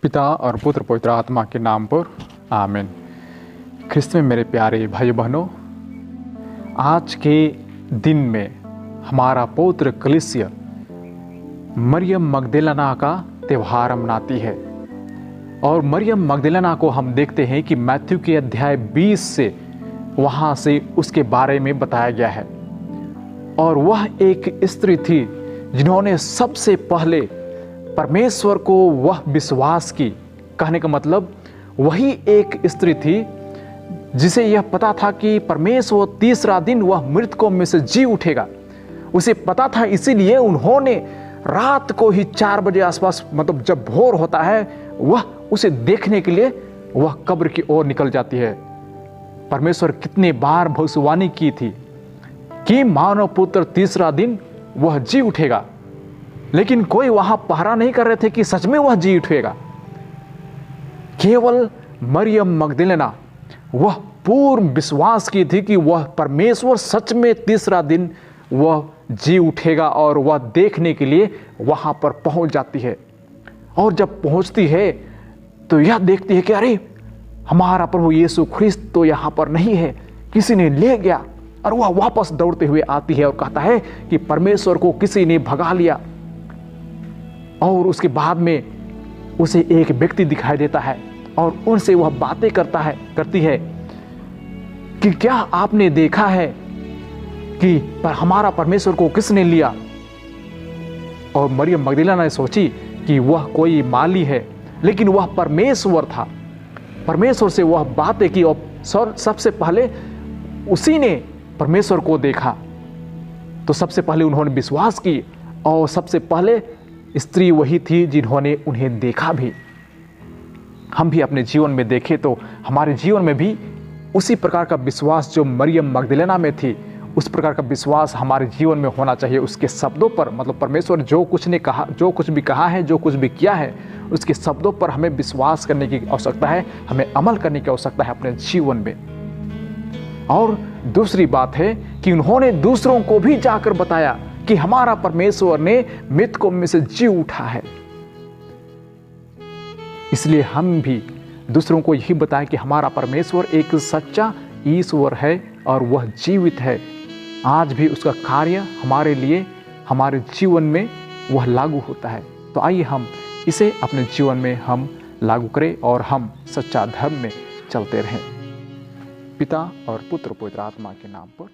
पिता और पुत्र पवित्र आत्मा के नाम पर आमीन। ख्रिस्त में मेरे प्यारे भाई बहनों, आज के दिन में हमारा पवित्र कलीसिया मरियम मगदलेना का त्यौहार मनाती है। और मरियम मगदलेना को हम देखते हैं कि मैथ्यू के अध्याय 20 से वहाँ से उसके बारे में बताया गया है। और वह एक स्त्री थी जिन्होंने सबसे पहले परमेश्वर को वह विश्वास की। कहने का मतलब वही एक स्त्री थी जिसे यह पता था कि परमेश्वर तीसरा दिन वह मृतकों में से जी उठेगा। उसे पता था, इसीलिए उन्होंने रात को ही 4 बजे आसपास, मतलब जब भोर होता है, वह उसे देखने के लिए वह कब्र की ओर निकल जाती है। परमेश्वर कितने बार भविष्यवाणी की थी कि मानव पुत्र तीसरा दिन वह जी उठेगा, लेकिन कोई वहां पहरा नहीं कर रहे थे कि सच में वह जी उठेगा। केवल मरियम मगदलेना वह पूर्ण विश्वास की थी कि वह परमेश्वर सच में तीसरा दिन वह जी उठेगा, और वह देखने के लिए वहां पर पहुंच जाती है। और जब पहुंचती है तो यह देखती है कि अरे, हमारा प्रभु यीशु ख्रिस्त तो यहां पर नहीं है, किसी ने ले गया। और वह वापस दौड़ते हुए आती है और कहता है कि परमेश्वर को किसी ने भगा लिया। और उसके बाद में उसे एक व्यक्ति दिखाई देता है और उनसे वह बातें करती है कि क्या आपने देखा है कि हमारा परमेश्वर को किसने लिया। और मरियम मगदलेना ने सोची कि वह कोई माली है, लेकिन वह परमेश्वर था। परमेश्वर से वह बातें की और सबसे पहले उसी ने परमेश्वर को देखा। तो सबसे पहले उन्होंने विश्वास की, और सबसे पहले स्त्री वही थी जिन्होंने उन्हें देखा भी। हम भी अपने जीवन में देखें तो हमारे जीवन में भी उसी प्रकार का विश्वास जो मरियम मगदलेना में थी, उस प्रकार का विश्वास हमारे जीवन में होना चाहिए। उसके शब्दों पर, मतलब परमेश्वर जो कुछ ने कहा, जो कुछ भी कहा है, जो कुछ भी किया है, उसके शब्दों पर हमें विश्वास करने की आवश्यकता है, हमें अमल करने की आवश्यकता है अपने जीवन में। और दूसरी बात है कि उन्होंने दूसरों को भी जाकर बताया कि हमारा परमेश्वर ने मृतकों में से जी उठा है। इसलिए हम भी दूसरों को यही बताएं कि हमारा परमेश्वर एक सच्चा ईश्वर है और वह जीवित है। आज भी उसका कार्य हमारे लिए, हमारे जीवन में वह लागू होता है। तो आइए हम इसे अपने जीवन में हम लागू करें और हम सच्चा धर्म में चलते रहें। पिता और पुत्र पवित्र आत्मा के नाम पर